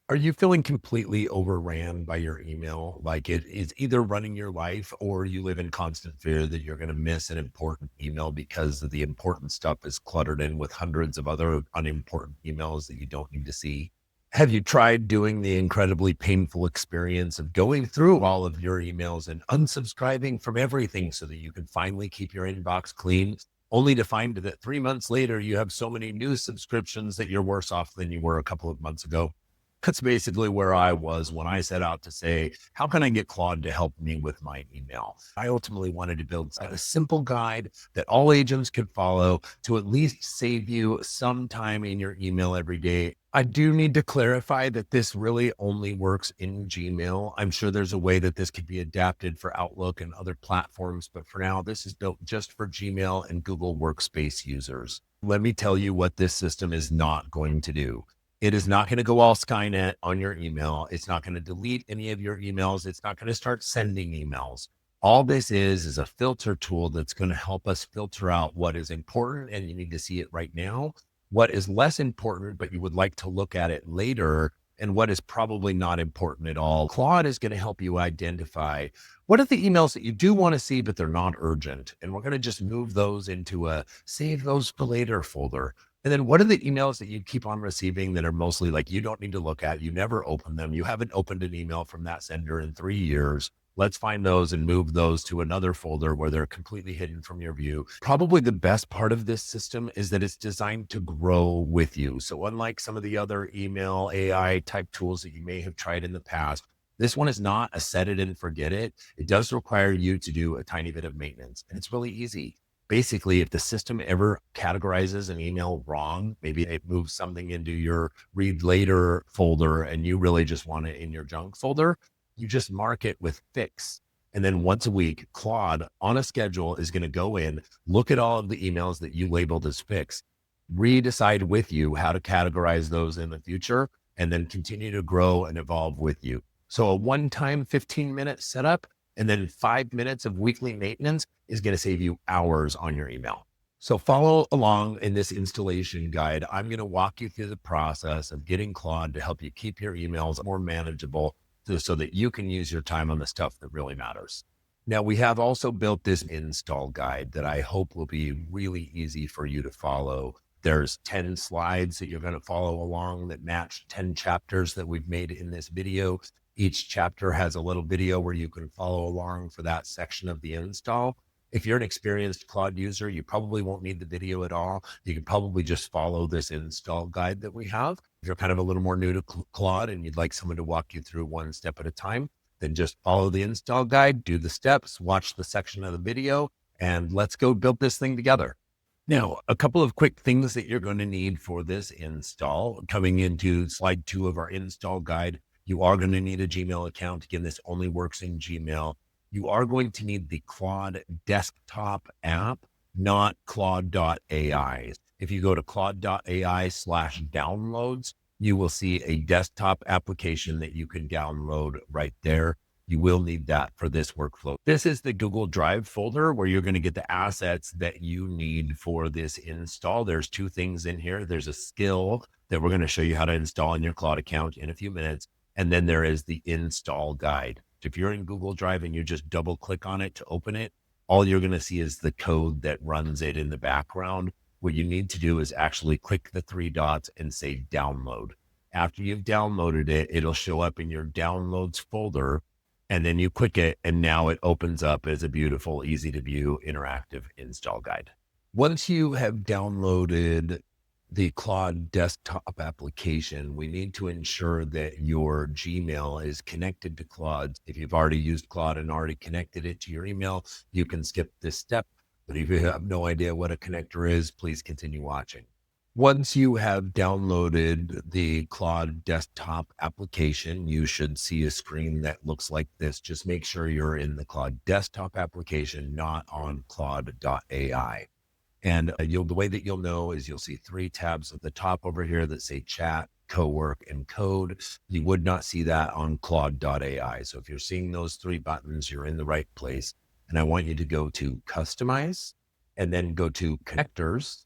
Are you feeling completely overran by your email? Like it is either running your life or you live in constant fear that you're going to miss an important email because the important stuff is cluttered in with hundreds of other unimportant emails that you don't need to see? Have you tried doing the incredibly painful experience of going through all of your emails and unsubscribing from everything so that you can finally keep your inbox clean, only to find that 3 months later you have so many new subscriptions that you're worse off than you were a couple of months ago? That's basically where I was when I set out to say, how can I get Claude to help me with my email? I ultimately wanted to build a simple guide that all agents could follow to at least save you some time in your email every day. I do need to clarify that this really only works in Gmail. I'm sure there's a way that this could be adapted for Outlook and other platforms, but for now, this is built just for Gmail and Google Workspace users. Let me tell you what this system is not going to do. It is not going to go all Skynet on your email. It's not going to delete any of your emails. It's not going to start sending emails. All this is a filter tool that's going to help us filter out what is important and you need to see it right now, what is less important, but you would like to look at it later, and what is probably not important at all. Claude is going to help you identify what are the emails that you do want to see, but they're not urgent. And we're going to just move those into a save those for later folder. And then what are the emails that you keep on receiving that are mostly like you don't need to look at? You never open them. You haven't opened an email from that sender in 3 years. Let's find those and move those to another folder where they're completely hidden from your view. Probably the best part of this system is that it's designed to grow with you. So unlike some of the other email AI type tools that you may have tried in the past, this one is not a set it and forget it. It does require you to do a tiny bit of maintenance, and it's really easy. Basically, if the system ever categorizes an email wrong, maybe it moves something into your read later folder and you really just want it in your junk folder, you just mark it with fix. And then once a week, Claude on a schedule is going to go in, look at all of the emails that you labeled as fix, redecide with you how to categorize those in the future, and then continue to grow and evolve with you. So a one-time 15-minute setup and then 5 minutes of weekly maintenance is going to save you hours on your email. So follow along in this installation guide. I'm going to walk you through the process of getting Claude to help you keep your emails more manageable so that you can use your time on the stuff that really matters. Now, we have also built this install guide that I hope will be really easy for you to follow. There's 10 slides that you're going to follow along that match 10 chapters that we've made in this video. Each chapter has a little video where you can follow along for that section of the install. If you're an experienced Claude user, you probably won't need the video at all. You can probably just follow this install guide that we have. If you're kind of a little more new to Claude and you'd like someone to walk you through one step at a time, then just follow the install guide, do the steps, watch the section of the video, and let's go build this thing together. Now, a couple of quick things that you're going to need for this install. Coming into slide 2 of our install guide, you are going to need a Gmail account. Again, this only works in Gmail. You are going to need the Claude desktop app, not Claude.ai. If you go to Claude.ai/downloads, you will see a desktop application that you can download right there. You will need that for this workflow. This is the Google Drive folder where you're going to get the assets that you need for this install. There's 2 things in here. There's a skill that we're going to show you how to install in your Claude account in a few minutes. And then there is the install guide. If you're in Google Drive and you just double click on it to open it, all you're going to see is the code that runs it in the background. What you need to do is actually click the 3 dots and say download. After you've downloaded it, it'll show up in your downloads folder, and then you click it, and now it opens up as a beautiful, easy to view, interactive install guide. Once you have downloaded the Claude desktop application, we need to ensure that your Gmail is connected to Claude. If you've already used Claude and already connected it to your email, you can skip this step. But if you have no idea what a connector is, please continue watching. Once you have downloaded the Claude desktop application, you should see a screen that looks like this. Just make sure you're in the Claude desktop application, not on Claude.ai. And the way that you'll know is you'll see 3 tabs at the top over here that say chat, cowork, and code. You would not see that on Claude.ai. So if you're seeing those 3 buttons, you're in the right place. And I want you to go to customize and then go to connectors,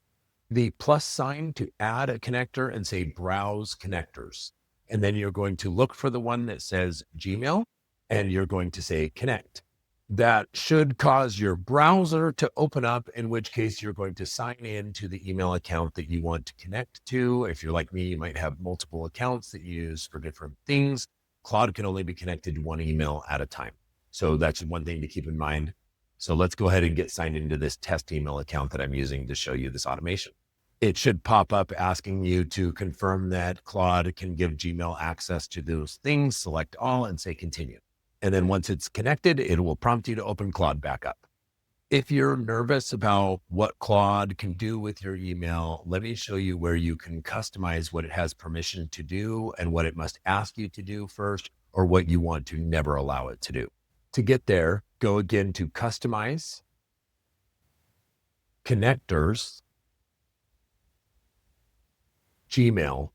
the plus sign to add a connector, and say browse connectors. And then you're going to look for the one that says Gmail, and you're going to say connect. That should cause your browser to open up, in which case you're going to sign in to the email account that you want to connect to. If you're like me, you might have multiple accounts that you use for different things. Claude can only be connected to one email at a time. So that's one thing to keep in mind. So let's go ahead and get signed into this test email account that I'm using to show you this automation. It should pop up asking you to confirm that Claude can give Gmail access to those things, select all and say continue. And then once it's connected, it will prompt you to open Claude back up. If you're nervous about what Claude can do with your email, let me show you where you can customize what it has permission to do and what it must ask you to do first, or what you want to never allow it to do. To get there, go again to Customize, Connectors, Gmail,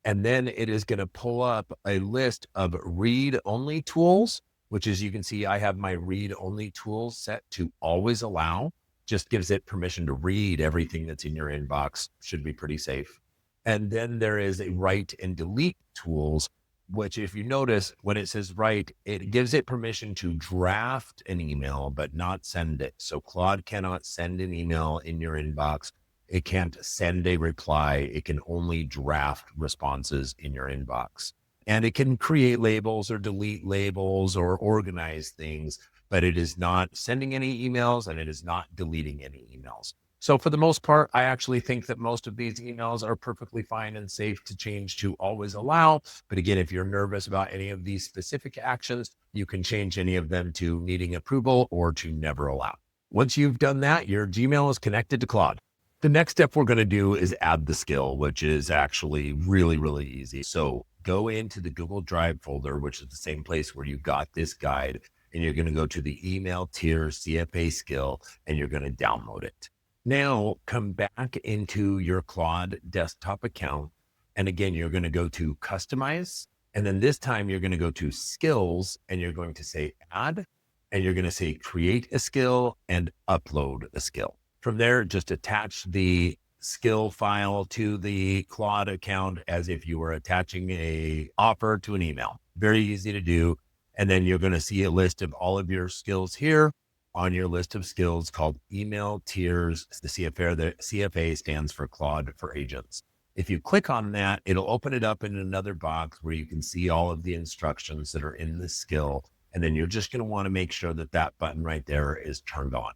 and then it is going to pull up a list of read-only tools, which as you can see, I have my read-only tools set to always allow. Just gives it permission to read everything that's in your inbox. Should be pretty safe. And then there is a write and delete tools, which if you notice, when it says write, it gives it permission to draft an email, but not send it. So Claude cannot send an email in your inbox. It can't send a reply. It can only draft responses in your inbox. And it can create labels or delete labels or organize things, but it is not sending any emails and it is not deleting any emails. So for the most part, I actually think that most of these emails are perfectly fine and safe to change to always allow. But again, if you're nervous about any of these specific actions, you can change any of them to needing approval or to never allow. Once you've done that, your Gmail is connected to Claude. The next step we're going to do is add the skill, which is actually really, really easy. So go into the Google Drive folder, which is the same place where you got this guide, and you're going to go to the email tiers CFA skill, and you're going to download it. Now come back into your Claude desktop account. And again, you're going to go to customize. And then this time you're going to go to skills and you're going to say add, and you're going to say create a skill and upload a skill. From there, just attach the skill file to the Claude account as if you were attaching a offer to an email. Very easy to do. And then you're going to see a list of all of your skills here on your list of skills called email tiers. The CFA stands for Claude for Agents. If you click on that, it'll open it up in another box where you can see all of the instructions that are in the skill. And then you're just going to want to make sure that that button right there is turned on.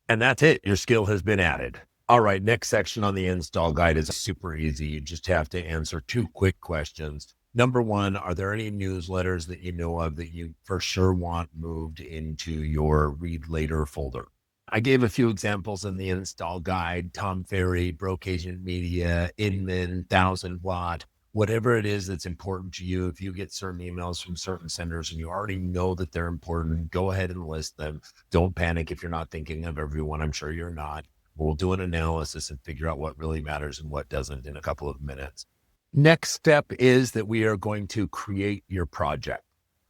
And that's it. Your skill has been added. All right. Next section on the install guide is super easy. You just have to answer 2 quick questions. Number 1, are there any newsletters that you know of that you for sure want moved into your read later folder? I gave a few examples in the install guide: Tom Ferry, Broke Agent Media, Inman, 1000 Watt, whatever it is that's important to you. If you get certain emails from certain senders and you already know that they're important, go ahead and list them. Don't panic if you're not thinking of everyone. I'm sure you're not. We'll do an analysis and figure out what really matters and what doesn't in a couple of minutes. Next step is that we are going to create your project.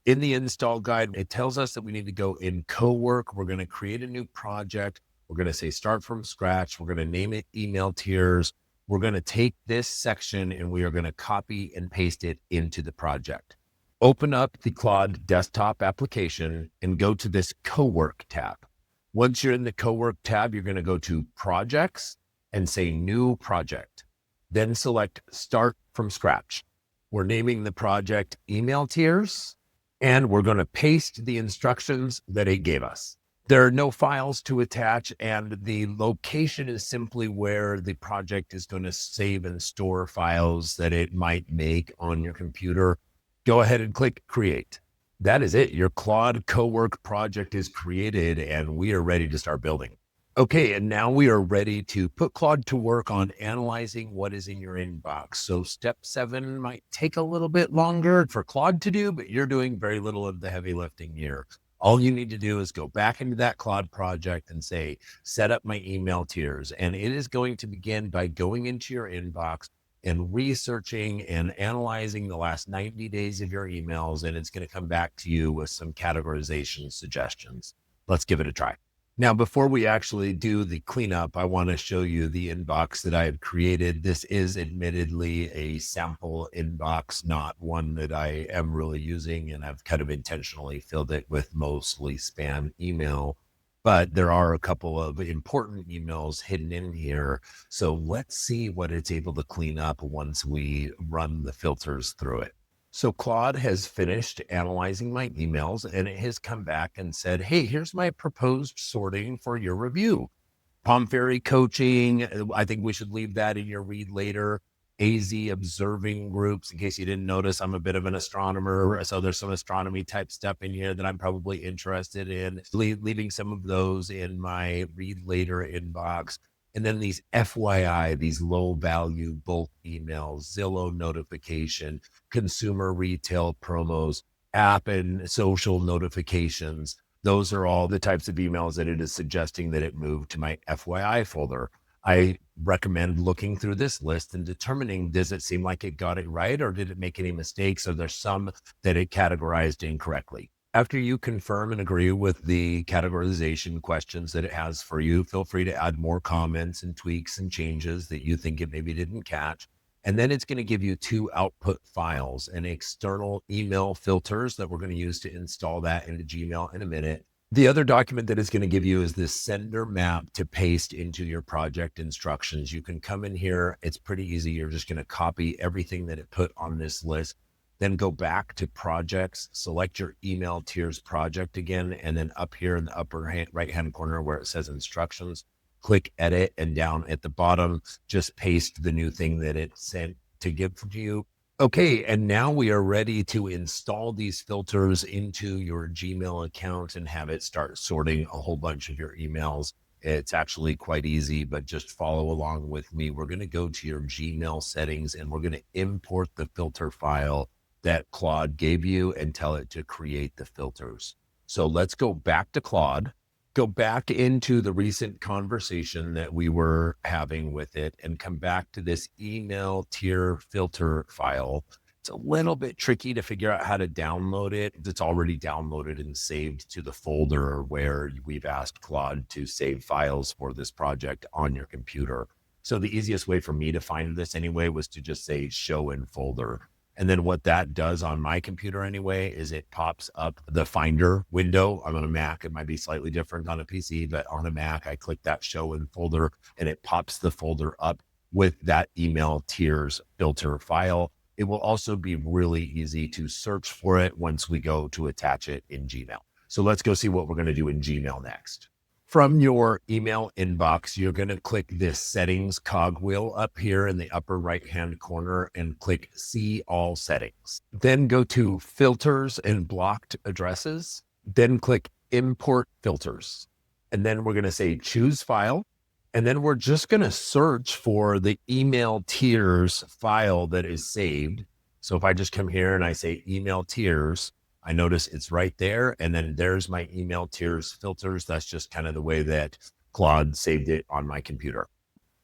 In the install guide, it tells us that we need to go in co-work. We're going to create a new project. We're going to say start from scratch. We're going to name it email tiers. We're going to take this section and we are going to copy and paste it into the project. Open up the Claude desktop application and go to this co-work tab. Once you're in the co-work tab, you're going to go to projects and say new project. Then select start from scratch. We're naming the project email tiers, and we're going to paste the instructions that it gave us. There are no files to attach, and the location is simply where the project is going to save and store files that it might make on your computer. Go ahead and click create. That is it. Your Claude co-work project is created, and we are ready to start building. Okay, and now we are ready to put Claude to work on analyzing what is in your inbox. So step 7 might take a little bit longer for Claude to do, but you're doing very little of the heavy lifting here. All you need to do is go back into that Claude project and say, set up my email tiers. And it is going to begin by going into your inbox and researching and analyzing the last 90 days of your emails. And it's going to come back to you with some categorization suggestions. Let's give it a try. Now, before we actually do the cleanup, I want to show you the inbox that I have created. This is admittedly a sample inbox, not one that I am really using, and I've kind of intentionally filled it with mostly spam email. But there are a couple of important emails hidden in here. So let's see what it's able to clean up once we run the filters through it. So Claude has finished analyzing my emails and it has come back and said, hey, here's my proposed sorting for your review. Palm Fairy coaching. I think we should leave that in your read later. AZ observing groups. In case you didn't notice, I'm a bit of an astronomer. So there's some astronomy type stuff in here that I'm probably interested in. Leaving some of those in my read later inbox. And then these FYI, these low value bulk emails, Zillow notification, consumer retail promos, app and social notifications. Those are all the types of emails that it is suggesting that it move to my FYI folder. I recommend looking through this list and determining, does it seem like it got it right or did it make any mistakes? Or there's some that it categorized incorrectly. After you confirm and agree with the categorization questions that it has for you, feel free to add more comments and tweaks and changes that you think it maybe didn't catch. And then it's going to give you two output files and external email filters that we're going to use to install that into Gmail in a minute. The other document that it's going to give you is this sender map to paste into your project instructions. You can come in here. It's pretty easy. You're just going to copy everything that it put on this list, then go back to projects, select your email tiers project again, and then up here in the upper right-hand corner where it says instructions, click edit, and down at the bottom, just paste the new thing that it sent to give to you. Okay, and now we are ready to install these filters into your Gmail account and have it start sorting a whole bunch of your emails. It's actually quite easy, but just follow along with me. We're going to go to your Gmail settings and we're going to import the filter file that Claude gave you and tell it to create the filters. So let's go back to Claude, go back into the recent conversation that we were having with it and come back to this email tier filter file. It's a little bit tricky to figure out how to download it. It's already downloaded and saved to the folder where we've asked Claude to save files for this project on your computer. So the easiest way for me to find this anyway was to just say show in folder. And then what that does on my computer anyway is it pops up the Finder window. I'm on a Mac. It might be slightly different on a PC, but on a Mac, I click that show in folder and it pops the folder up with that email tiers filter file. It will also be really easy to search for it once we go to attach it in Gmail. So let's go see what we're going to do in Gmail next. From your email inbox, you're going to click this settings cogwheel up here in the upper right-hand corner and click see all settings. Then go to filters and blocked addresses, then click import filters. And then we're going to say choose file. And then we're just going to search for the email tiers file that is saved. So if I just come here and I say email tiers, I notice it's right there. And then there's my email tiers filters. That's just kind of the way that Claude saved it on my computer.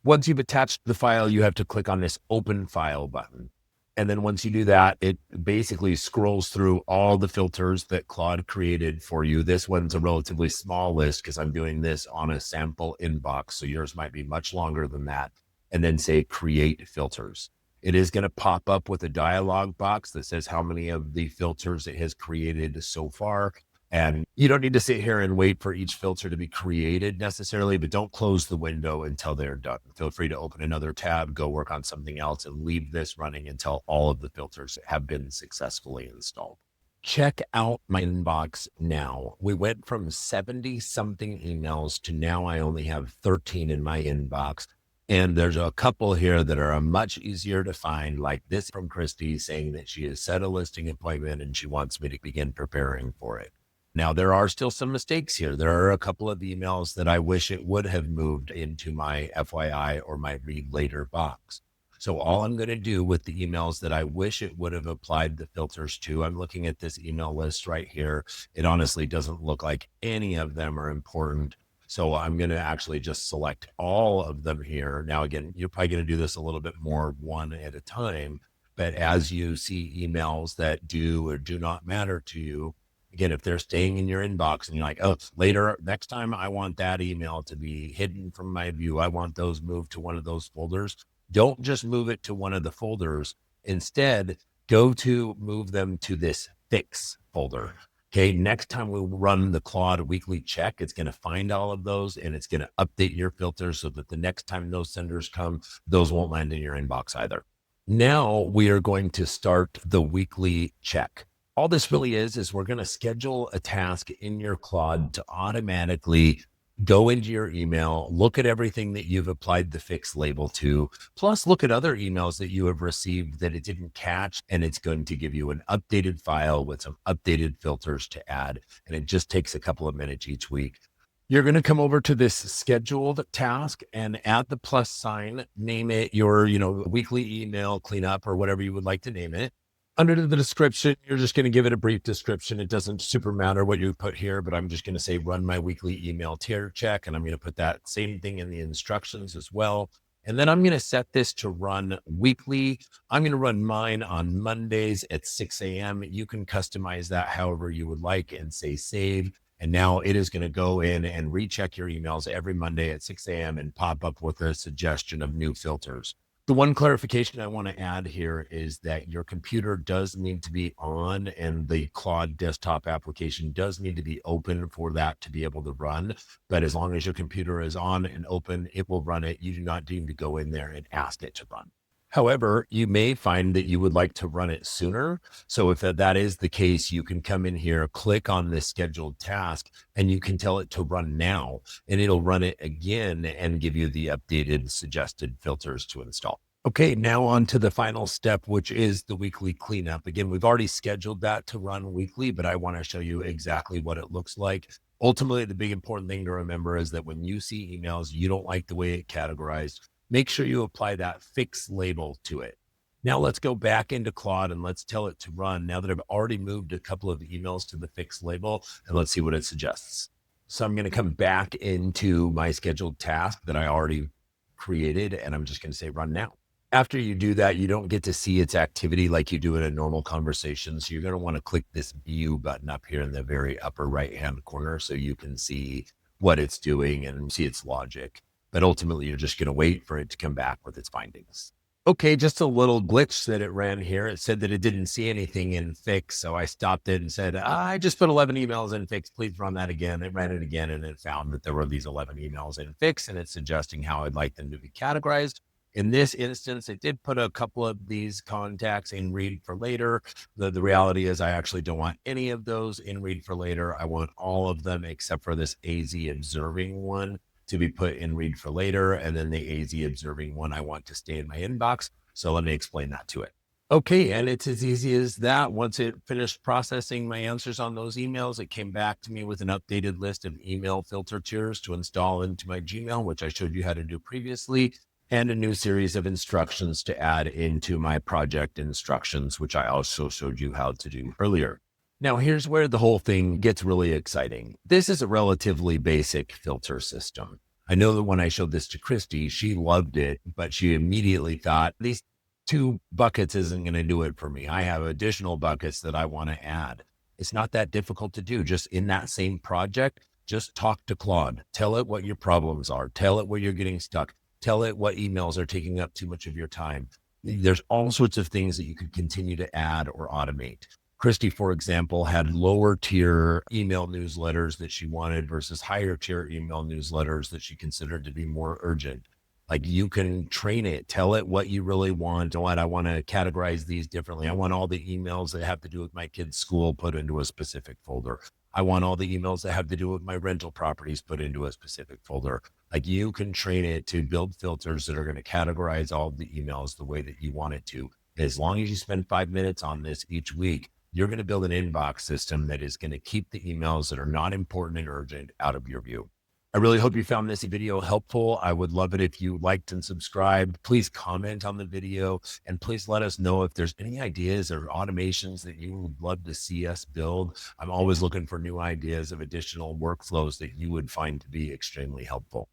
Once you've attached the file, you have to click on this open file button. And then once you do that, it basically scrolls through all the filters that Claude created for you. This one's a relatively small list because I'm doing this on a sample inbox. So yours might be much longer than that. And then say create filters. It is going to pop up with a dialog box that says how many of the filters it has created so far. And you don't need to sit here and wait for each filter to be created necessarily, but don't close the window until they're done. Feel free to open another tab, go work on something else, and leave this running until all of the filters have been successfully installed. Check out my inbox now. We went from 70 something emails to now I only have 13 in my inbox. And there's a couple here that are much easier to find, like this from Kristi saying that she has set a listing appointment and she wants me to begin preparing for it. Now, there are still some mistakes here. There are a couple of emails that I wish it would have moved into my FYI or my read later box. So all I'm going to do with the emails that I wish it would have applied the filters to, I'm looking at this email list right here. It honestly doesn't look like any of them are important. So I'm going to actually just select all of them here. Now, again, you're probably going to do this a little bit more one at a time, but as you see emails that do or do not matter to you, Again, if they're staying in your inbox and you're like, oh, later, next time I want that email to be hidden from my view, I want those moved to one of those folders. Don't just move it to one of the folders. Instead, go to move them to this fix folder. Okay, next time we run the Claude weekly check, it's going to find all of those and it's going to update your filters so that the next time those senders come, those won't land in your inbox either. Now we are going to start the weekly check. All this really is we're going to schedule a task in your Claude to automatically go into your email, look at everything that you've applied the fix label to, plus look at other emails that you have received that it didn't catch, and it's going to give you an updated file with some updated filters to add. And it just takes a couple of minutes each week. You're going to come over to this scheduled task and add the plus sign, name it your, weekly email cleanup or whatever you would like to name it. Under the description, you're just going to give it a brief description. It doesn't super matter what you put here, but I'm just going to say run my weekly email tier check. And I'm going to put that same thing in the instructions as well. And then I'm going to set this to run weekly. I'm going to run mine on Mondays at 6 a.m. You can customize that however you would like and say save. And now it is going to go in and recheck your emails every Monday at 6 a.m. and pop up with a suggestion of new filters. The one clarification I want to add here is that your computer does need to be on and the Claude desktop application does need to be open for that to be able to run. But as long as your computer is on and open, it will run it. You do not need to go in there and ask it to run. However, you may find that you would like to run it sooner. So if that is the case, you can come in here, click on this scheduled task, and you can tell it to run now, and it'll run it again and give you the updated suggested filters to install. Okay, now on to the final step, which is the weekly cleanup. Again, we've already scheduled that to run weekly, but I want to show you exactly what it looks like. Ultimately, the big important thing to remember is that when you see emails, you don't like the way it categorized, make sure you apply that fix label to it. Now let's go back into Claude and let's tell it to run now that I've already moved a couple of emails to the fix label, and let's see what it suggests. So I'm going to come back into my scheduled task that I already created, and I'm just going to say run now. After you do that, you don't get to see its activity like you do in a normal conversation. So you're going to want to click this view button up here in the very upper right-hand corner so you can see what it's doing and see its logic. But ultimately, you're just going to wait for it to come back with its findings. Okay, just a little glitch that it ran here. It said that it didn't see anything in fix. So I stopped it and said, I just put 11 emails in fix. Please run that again. It ran it again and it found that there were these 11 emails in fix, and it's suggesting how I'd like them to be categorized. In this instance, it did put a couple of these contacts in read for later. The reality is I actually don't want any of those in read for later. I want all of them except for this AZ observing one to be put in read for later. And then the AZ observing one, I want to stay in my inbox. So let me explain that to it. Okay, and it's as easy as that. Once it finished processing my answers on those emails, it came back to me with an updated list of email filter tiers to install into my Gmail, which I showed you how to do previously, and a new series of instructions to add into my project instructions, which I also showed you how to do earlier. Now, here's where the whole thing gets really exciting. This is a relatively basic filter system. I know that when I showed this to Kristi, she loved it, but she immediately thought, these 2 buckets isn't going to do it for me. I have additional buckets that I want to add. It's not that difficult to do. Just in that same project, just talk to Claude. Tell it what your problems are. Tell it where you're getting stuck. Tell it what emails are taking up too much of your time. There's all sorts of things that you could continue to add or automate. Kristi, for example, had lower tier email newsletters that she wanted versus higher tier email newsletters that she considered to be more urgent. Like, you can train it, tell it what you really want. What I want to categorize these differently. I want all the emails that have to do with my kid's school put into a specific folder. I want all the emails that have to do with my rental properties put into a specific folder. Like, you can train it to build filters that are going to categorize all the emails the way that you want it to. As long as you spend 5 minutes on this each week, you're going to build an inbox system that is going to keep the emails that are not important and urgent out of your view. I really hope you found this video helpful. I would love it if you liked and subscribed. Please comment on the video, and please let us know if there's any ideas or automations that you would love to see us build. I'm always looking for new ideas of additional workflows that you would find to be extremely helpful.